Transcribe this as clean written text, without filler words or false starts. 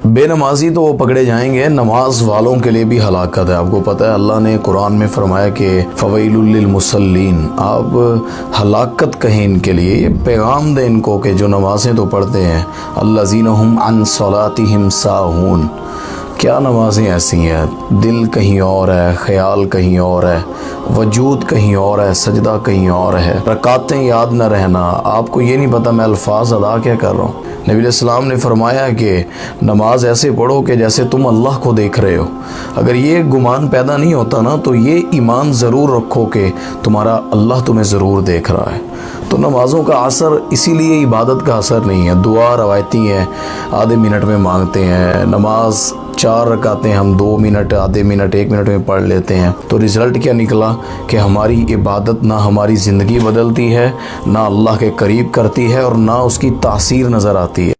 बेनमाजी तो वो पकड़े जाएंगे, नमाज वालों के लिए भी हलाकत है। आपको पता है अल्लाह ने कुरान में फरमाया कि फ़वैलुल लिल मुसल्लीन, आप हलाकत कहें इनके लिए, ये पैगाम दें इनको कि जो नमाज़ें तो पढ़ते हैं, अल्लज़ीना हुम अन सलातिहिम साहून। क्या नमाज़ें ऐसी हैं, दिल कहीं और है, ख्याल कहीं और है, वजूद कहीं और है, सजदा कहीं और है, रकातें याद न रहना, आपको ये नहीं पता मैं अल्फाज अदा क्या कर रहा हूँ। नबी अलैहिस्सलाम ने फरमाया कि नमाज ऐसे पढ़ो कि जैसे तुम अल्लाह को देख रहे हो। अगर ये गुमान पैदा नहीं होता ना, तो ये ईमान ज़रूर रखो कि तुम्हारा अल्लाह तुम्हें ज़रूर देख रहा है। तो नमाज़ों का असर इसीलिए इबादत का असर नहीं है। दुआ रवायती है, आधे मिनट में मांगते हैं, नमाज 4 रकातें हम 2 मिनट, आधे मिनट, 1 मिनट में पढ़ लेते हैं। तो रिज़ल्ट क्या निकला कि हमारी इबादत ना हमारी ज़िंदगी बदलती है, ना अल्लाह के करीब करती है और ना उसकी तासीर नज़र आती है।